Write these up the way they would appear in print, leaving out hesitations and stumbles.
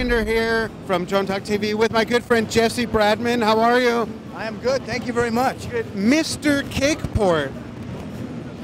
Bartender here from Drone Talk TV with my good friend Jesse Bradman. How are you? I am good, thank you very much. Good. Mr. KickPort.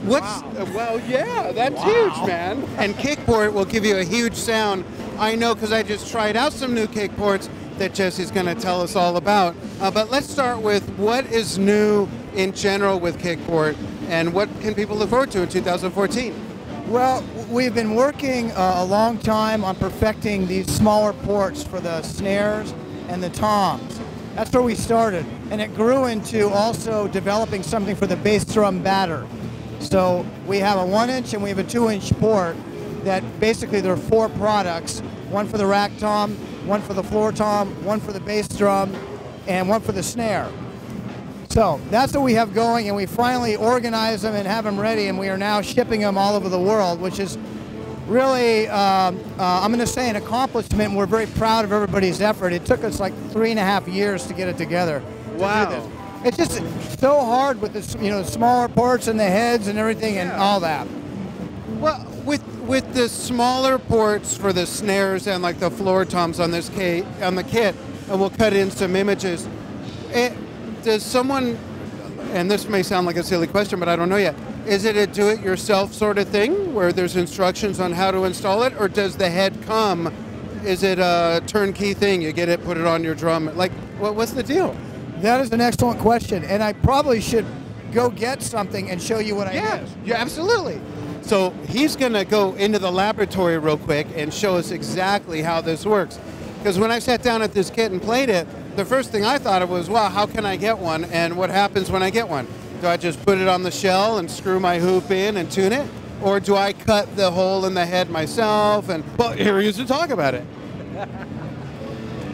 What's well, yeah, that's huge, man. And KickPort will give you a huge sound. I know because I just tried out some new KickPorts that Jesse's going to tell us all about. But let's start with what is new in general with KickPort and what can people look forward to in 2014? Well, we've been working a long time on perfecting these smaller ports for the snares and the toms. That's where we started. And it grew into also developing something for the bass drum batter. So we have a 1-inch and we have a 2-inch port that basically there are 4 products, one for the rack tom, one for the floor tom, one for the bass drum, and one for the snare. So that's what we have going, and we finally organize them and have them ready, and we are now shipping them all over the world, which is really, I'm going to say, an accomplishment. We're very proud of everybody's effort. It took us like 3.5 years to get it together. Wow. It's just so hard with the, you know, smaller ports and the heads and everything and all that. Well, with the smaller ports for the snares and like the floor toms on this on the kit, and we'll cut in some images. Does someone, and this may sound like a silly question, but I don't know yet, is it a do-it-yourself sort of thing where there's instructions on how to install it, or does the head come? Is it a turnkey thing? You get it, put it on your drum. Like, what's the deal? That is an excellent question, and I probably should go get something and show you what I did. Yeah, absolutely. So he's going to go into the laboratory real quick and show us exactly how this works. Because when I sat down at this kit and played it, the first thing I thought of was, wow, how can I get one? And what happens when I get one? Do I just put it on the shell and screw my hoop in and tune it? Or do I cut the hole in the head myself? And, well, here he is to talk about it.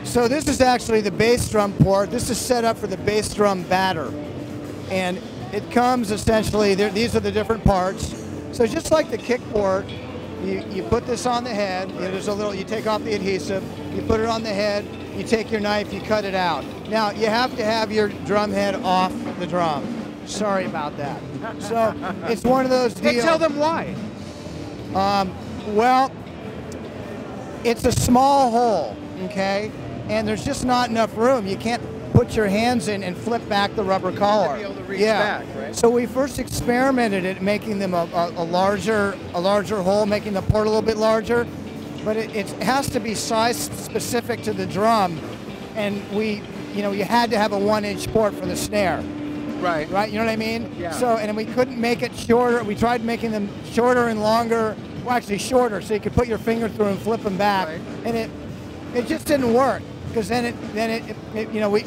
So this is actually the bass drum port. This is set up for the bass drum batter. And it comes essentially, these are the different parts. So just like the kick port, you put this on the head, there's a little, you take off the adhesive, you put it on the head, you take your knife, you cut it out. Now, you have to have your drum head off the drum. Sorry about that. So, it's one of those deals. Hey, tell them why. Well, it's a small hole, okay? And there's just not enough room. You can't put your hands in and flip back the rubber collar. To be able to reach back, right? So we first experimented at making them a larger hole, making the port a little bit larger, but it has to be size specific to the drum, and you had to have a 1-inch port for the snare. Right. Right, you know what I mean? Yeah. So, and we couldn't make it shorter. We tried making them shorter and longer, well actually shorter, so you could put your finger through and flip them back, right. And it just didn't work. Because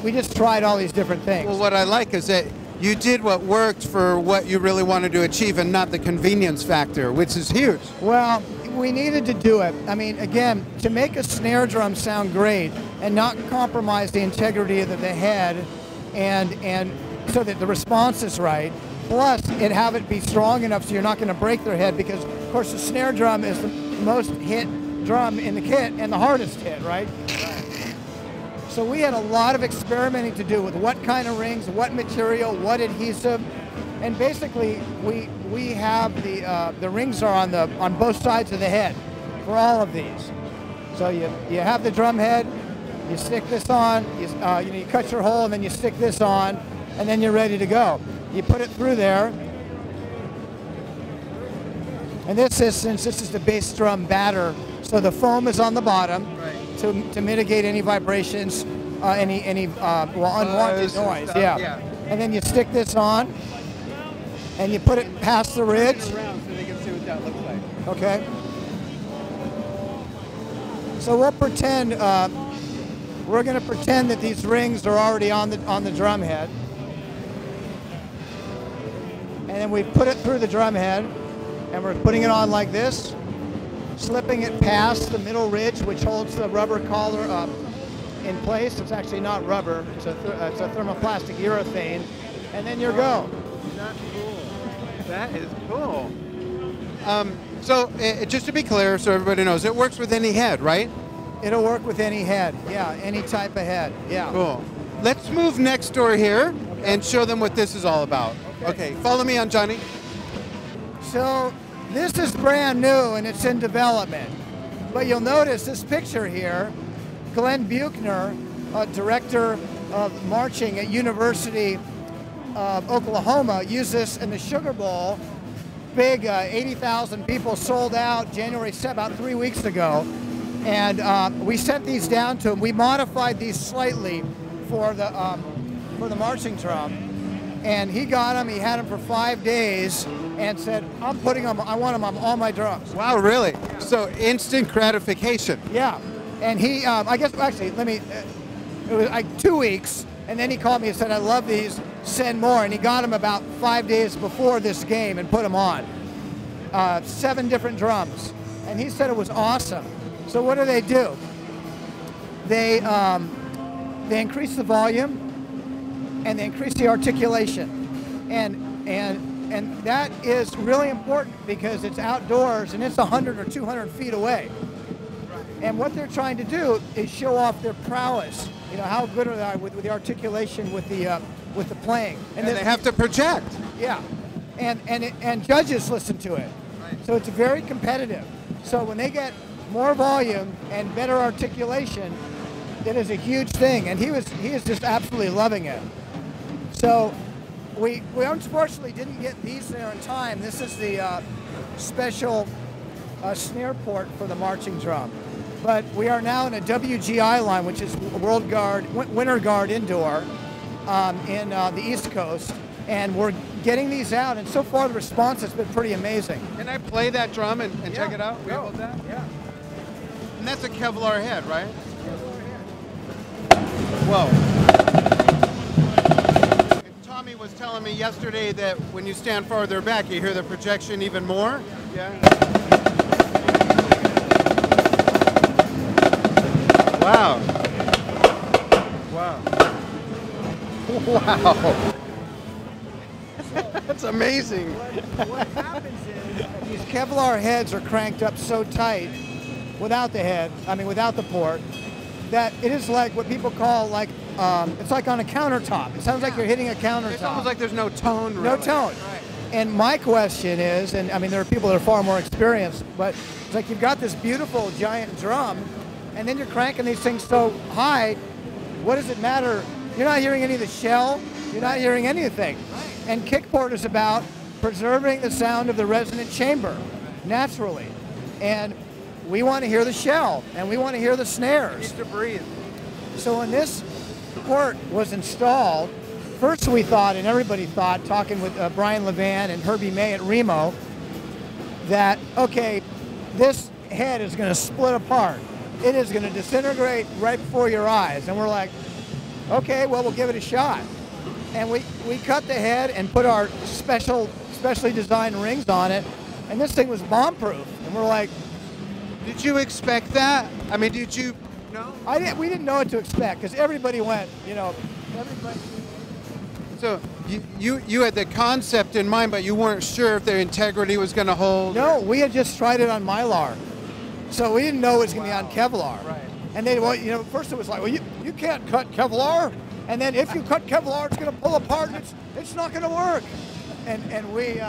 we just tried all these different things. Well, what I like is that you did what worked for what you really wanted to achieve and not the convenience factor, which is huge. Well, we needed to do it. I mean, again, to make a snare drum sound great and not compromise the integrity of the head and so that the response is right, plus have it be strong enough so you're not going to break their head, because, of course, the snare drum is the most hit drum in the kit and the hardest hit, right? So we had a lot of experimenting to do with what kind of rings, what material, what adhesive, and basically we have the rings are on both sides of the head for all of these. So you have the drum head, you stick this on, you cut your hole and then you stick this on, and then you're ready to go. You put it through there, and since this is the bass drum batter, so the foam is on the bottom. Right. To mitigate any vibrations, unwanted noise. Yeah. And then you stick this on, and you put it past the ridge. Around so they can see what that looks like. Okay. So we'll pretend we're going to pretend that these rings are already on the drum head, and then we put it through the drum head, and we're putting it on like this. Slipping it past the middle ridge, which holds the rubber collar up in place. It's actually not rubber, it's a thermoplastic urethane, and then you go. That's cool. That is cool. So just to be clear, so everybody knows, it works with any head, right? It'll work with any head, yeah, any type of head, yeah. Cool. Let's move next door here and show them what this is all about. Okay, follow me on Johnny. So this is brand new and it's in development. But you'll notice this picture here Glenn Buchner, director of marching at University of Oklahoma, used this in the Sugar Bowl. Big 80,000 people sold out January 7th, about 3 weeks ago. And we sent these down to him. We modified these slightly for the marching drum. And he got them, he had them for 5 days and said, I'm putting them, I want them on all my drums. Wow, really? So instant gratification. Yeah. And he, I guess, actually, it was like 2 weeks. And then he called me and said, I love these, send more. And he got them about 5 days before this game and put them on. 7 different drums. And he said it was awesome. So what do? They increase the volume and they increase the articulation. And that is really important because it's outdoors and it's 100 or 200 feet away. And what they're trying to do is show off their prowess. You know, how good are they with the articulation, with the playing. And they have to project. Yeah, and judges listen to it. Right. So it's very competitive. So when they get more volume and better articulation, it is a huge thing. And he is just absolutely loving it. So we unfortunately didn't get these there in time. This is the special snare port for the marching drum. But we are now in a WGI line, which is World Guard, Winter Guard Indoor in the East Coast. And we're getting these out, and so far the response has been pretty amazing. Can I play that drum and check it out? Go. That? Yeah. And that's a Kevlar head, right? Kevlar head. Whoa. Tommy was telling me yesterday that when you stand farther back, you hear the projection even more. Yeah. Wow. Wow. Wow. That's amazing. What happens is these Kevlar heads are cranked up so tight without the head, without the port, that it is like what people call like, it's like on a countertop. It sounds like you're hitting a countertop. It's almost like there's no tone, really. No tone. Right. And my question is, and there are people that are far more experienced, but it's like you've got this beautiful giant drum, and then you're cranking these things so high, what does it matter? You're not hearing any of the shell, you're not hearing anything. And KickPort is about preserving the sound of the resonant chamber, naturally. And we want to hear the shell, and we want to hear the snares. Needs to breathe. So when this port was installed, first we thought, and everybody thought, talking with Brian Levan and Herbie May at Remo, that, okay, this head is going to split apart. It is going to disintegrate right before your eyes. And we're like, okay, well, we'll give it a shot. And we cut the head and put our specially designed rings on it, and this thing was bomb-proof. And we're like, did you expect that? Did you know? We didn't know what to expect because everybody went, everybody. So you had the concept in mind, but you weren't sure if their integrity was going to hold? No, we had just tried it on Mylar. So we didn't know it was going to be on Kevlar. Right. And they, first it was like, well, you can't cut Kevlar. And then if you cut Kevlar, it's going to pull apart and it's not going to work. And we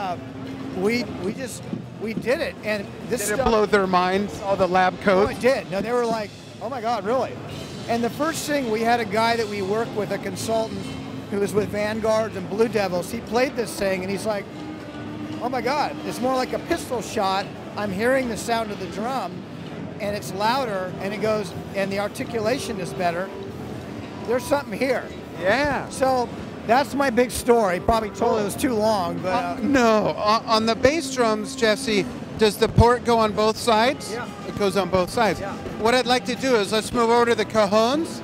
did it. And this did it blow their minds, all the lab coats? Oh, it did. No, they were like, oh my God, really? And the first thing, we had a guy that we work with, a consultant who was with Vanguards and Blue Devils. He played this thing and he's like, oh my God, it's more like a pistol shot. I'm hearing the sound of the drum and it's louder and it goes, and the articulation is better. There's something here. Yeah. So that's my big story. Probably told it was too long, but no. On the bass drums, Jesse, does the port go on both sides? Yeah. It goes on both sides. Yeah. What I'd like to do is let's move over to the Cajons,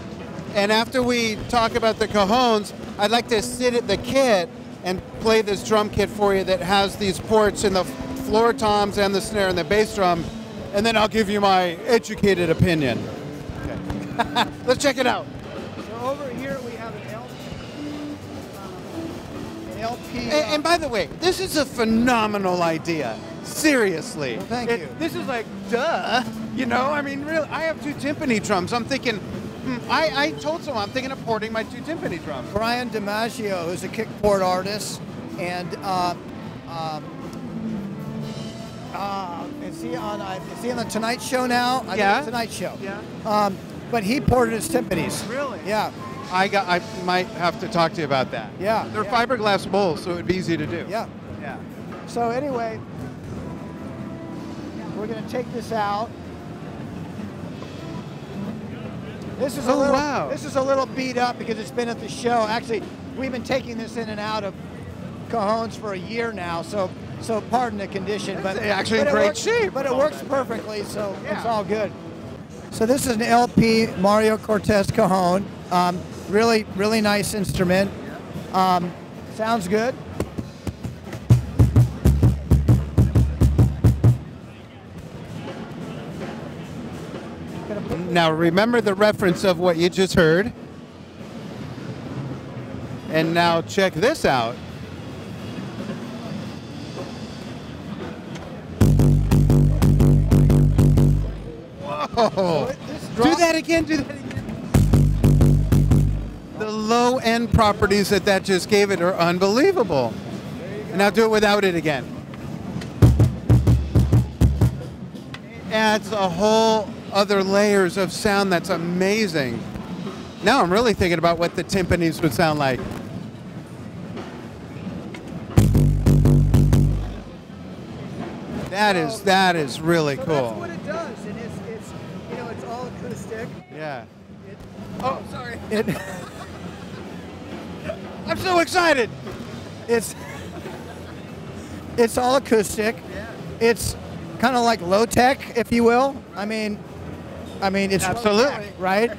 and after we talk about the Cajons, I'd like to sit at the kit and play this drum kit for you that has these ports in the floor toms and the snare and the bass drum, and then I'll give you my educated opinion. Okay. Let's check it out. Over here we have an LP. And by the way, this is a phenomenal idea. Seriously. Well, thank you. This is like, duh. Really, I have 2 timpani drums. I'm thinking, I told someone I'm thinking of porting my 2 timpani drums. Brian DiMaggio, who's a KickPort artist, and is he on the Tonight Show now? Yeah. Tonight Show. Yeah. but he ported his timpanis. Really? Yeah. I might have to talk to you about that. Yeah. They're fiberglass bowls, so it'd be easy to do. Yeah. Yeah. So anyway, we're going to take this out. This is This is a little beat up because it's been at the show. Actually, we've been taking this in and out of Cajons for a year now, so pardon the condition, but actually in great shape. But it works perfectly, so it's all good. So this is an LP Mario Cortez Cajon. Really, really nice instrument. Sounds good. Now remember the reference of what you just heard. And now check this out. Whoa! Do that again, do that again. The low end properties that just gave it are unbelievable. And now do it without it again. Adds a whole other layers of sound that's amazing. Now I'm really thinking about what the timpanis would sound like. That is really cool. That's what it does, and it's it's all acoustic. Yeah. Oh, sorry. I'm so excited. It's all acoustic. Yeah. It's kind of like low tech, if you will. I mean, it's absolutely low-tech, right.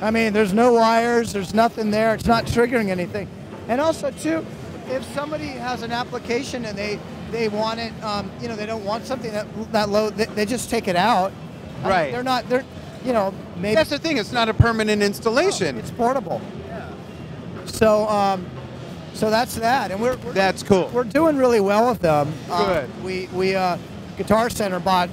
I mean, there's no wires. There's nothing there. It's not triggering anything. And also, too, if somebody has an application and they want it, they don't want something that low, they just take it out. Right. They're maybe. That's the thing. It's not a permanent installation. No, it's portable. Yeah. So that's that, and that's cool. We're doing really well with them. Good. We Guitar Center bought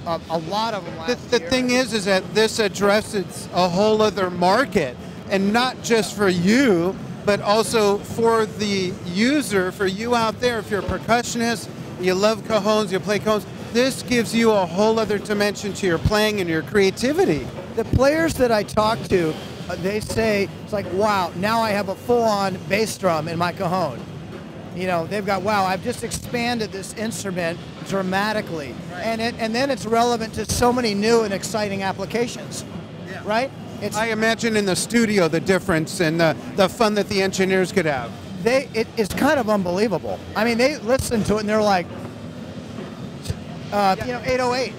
a lot of them last year. The thing is that this addresses a whole other market, and not just for you, but also for the user, for you out there. If you're a percussionist, you love cajons, you play cajons, this gives you a whole other dimension to your playing and your creativity. The players that I talk to, they say, it's like, wow, now I have a full-on bass drum in my cajon. They've got, wow, I've just expanded this instrument dramatically. Right. And then it's relevant to so many new and exciting applications, right? I imagine in the studio the difference and the fun that the engineers could have. It's kind of unbelievable. I mean, they listen to it and they're like, 808.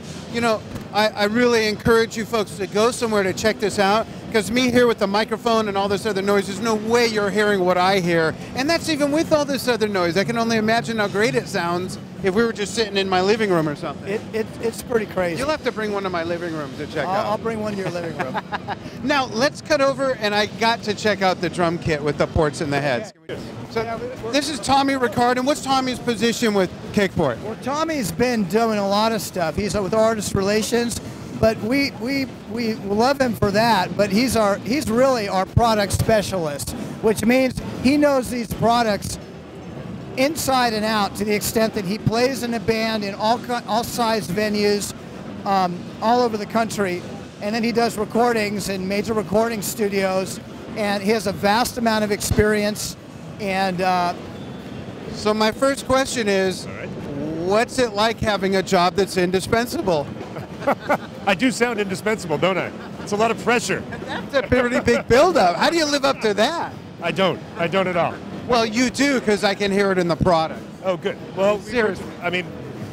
I really encourage you folks to go somewhere to check this out, because me here with the microphone and all this other noise, there's no way you're hearing what I hear. And that's even with all this other noise. I can only imagine how great it sounds if we were just sitting in my living room or something. It's pretty crazy. You'll have to bring one to my living room to check out. I'll bring one to your living room. Now, let's cut over, and I got to check out the drum kit with the ports and the heads. So this is Tommy Ricard, and what's Tommy's position with KickPort? Well, Tommy's been doing a lot of stuff. He's with artist relations, but we love him for that. But he's really our product specialist, which means he knows these products inside and out, to the extent that he plays in a band in all size venues all over the country, and then he does recordings in major recording studios, and he has a vast amount of experience. And so my first question is, what's it like having a job that's indispensable? I do sound indispensable, don't I? It's a lot of pressure. That's a pretty big build-up. How do you live up to that? I don't at all. Well, you do, because I can hear it in the product. Oh, good. Well, seriously. I mean,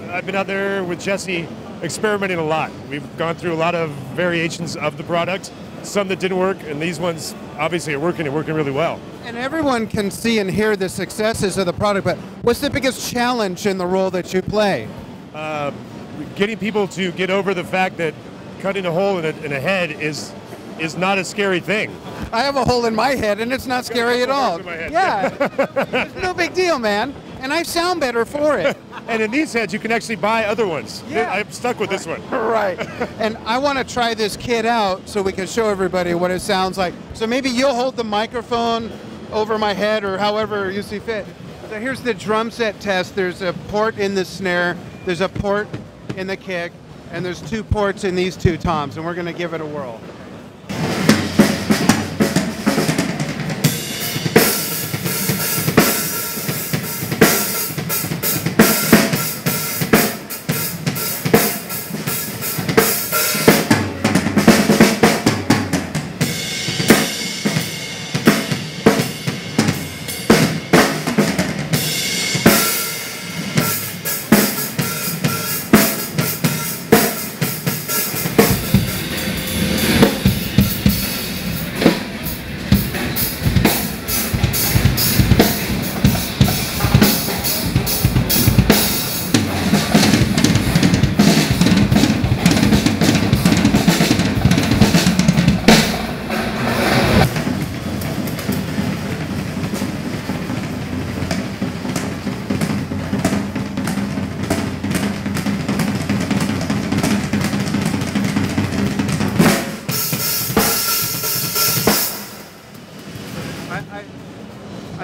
I've been out there with Jesse experimenting a lot. We've gone through a lot of variations of the product, some that didn't work, and these ones obviously are working and working really well. And everyone can see and hear the successes of the product, but what's the biggest challenge in the role that you play? Getting people to get over the fact that cutting a hole in a head is not a scary thing. I have a hole in my head, and it's not scary at all. Yeah, it's no big deal, man. And I sound better for it. And in these heads, you can actually buy other ones. Yeah. I'm stuck with this one. Right. And I want to try this kit out so we can show everybody what it sounds like. So maybe you'll hold the microphone over my head, or however you see fit. So here's the drum set test. There's a port in the snare, there's a port in the kick, and there's 2 ports in these 2 toms, and we're going to give it a whirl.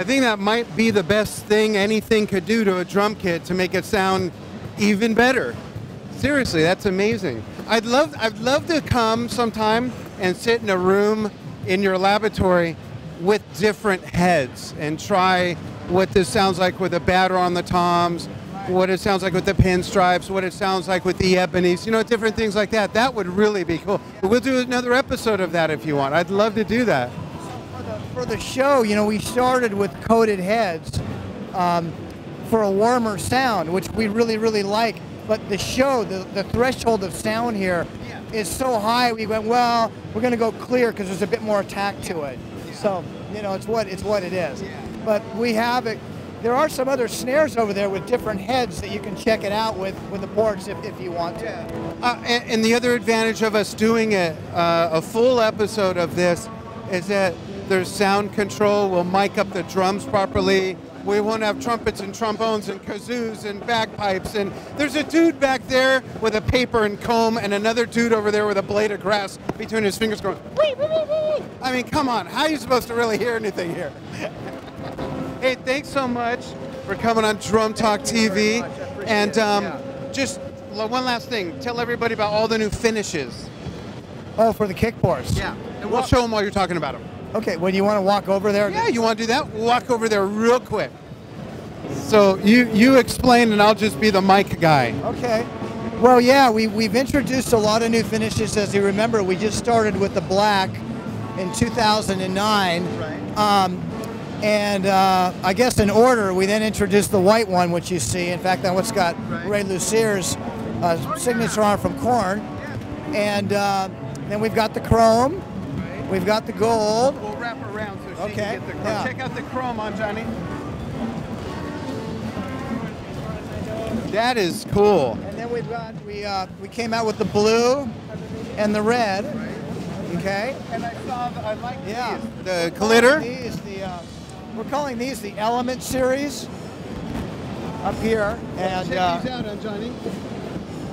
think that might be the best thing anything could do to a drum kit to make it sound even better. Seriously, that's amazing. I'd love to come sometime and sit in a room in your laboratory with different heads and try what this sounds like with a batter on the toms, what it sounds like with the pinstripes, what it sounds like with the ebonies, you know, different things like that. That would really be cool. We'll do another episode of that if you want. I'd love to do that. For the show, you know, we started with coated heads for a warmer sound, which we really, really like. But the show, the threshold of sound here is so high, we went, well, we're going to go clear because there's a bit more attack to it. So, you know, it's what it is. But we have it. There are some other snares over there with different heads that you can check it out with the ports if you want to. And the other advantage of us doing a full episode of this is that there's sound control. We'll mic up the drums properly. We won't have trumpets and trombones and kazoos and bagpipes. And there's a dude back there with a paper and comb and another dude over there with a blade of grass between his fingers going, wee, wee, wee, wee. I mean, come on. How are you supposed to really hear anything here? Hey, thanks so much for coming on Drum Talk TV. And just one last thing. Tell everybody about all the new finishes. Oh, for the KickPorts? Yeah. And we'll show them while you're talking about them. Okay, well, do you want to walk over there? Yeah, you want to do that? We'll walk over there real quick. So you explain and I'll just be the mic guy. Okay. Well, yeah, we've introduced a lot of new finishes. As you remember, we just started with the black in 2009. Right. And I guess in order, we then introduced the white one, which you see. In fact, that one's got Ray Lucier's signature on it from Korn. And then we've got the chrome. We've got the gold. We'll wrap around so she can get the chrome. Check out the chrome on Johnny. That is cool. And then we've got we came out with the blue and the red. Okay. And I like these. The glitter. We're calling these the Element series up here. And check these out on Johnny.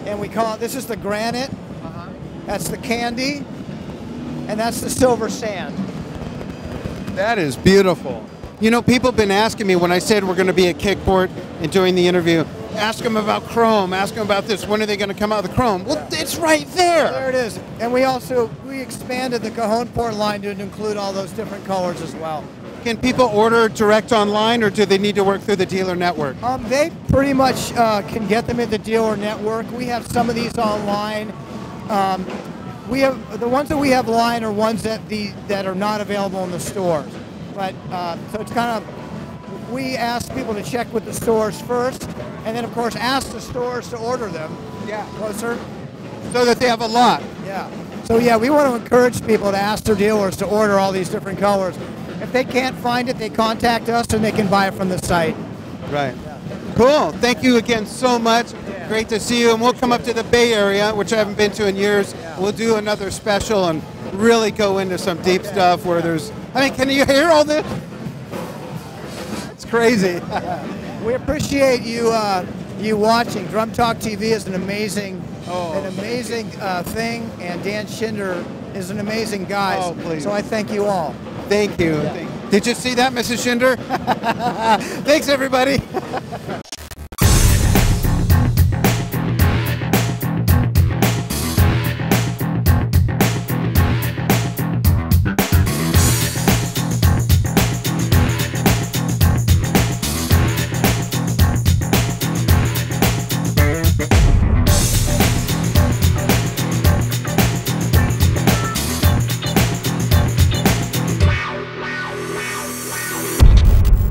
And we call it, this is the granite. That's the candy. And that's the silver sand. That is beautiful. You know, people have been asking me when I said we're going to be at KickPort and doing the interview, ask them about chrome, ask them about this, when are they going to come out with the chrome? Well, it's right there. There it is. And we expanded the Cajon port line to include all those different colors as well. Can people order direct online or do they need to work through the dealer network? They pretty much can get them in the dealer network. We have some of these online. We have the ones that we have line are ones that are not available in the stores. But so it's kind of, we ask people to check with the stores first, and then of course ask the stores to order them. Yeah. Closer. So that they have a lot. Yeah. So yeah, we want to encourage people to ask their dealers to order all these different colors. If they can't find it, they contact us and they can buy it from the site. Right. Yeah. Cool. Thank you again so much. Yeah. Great to see you. And we'll come up to the Bay Area, which I haven't been to in years. Yeah. We'll do another special and really go into some deep stuff where there's, I mean, can you hear all this? It's crazy. We appreciate you watching. Drum Talk TV is an amazing thing, and Dan Schinder is an amazing guy. Oh, please. So I thank you all. Thank you. Yeah. Did you see that, Mrs. Schinder? Thanks, everybody.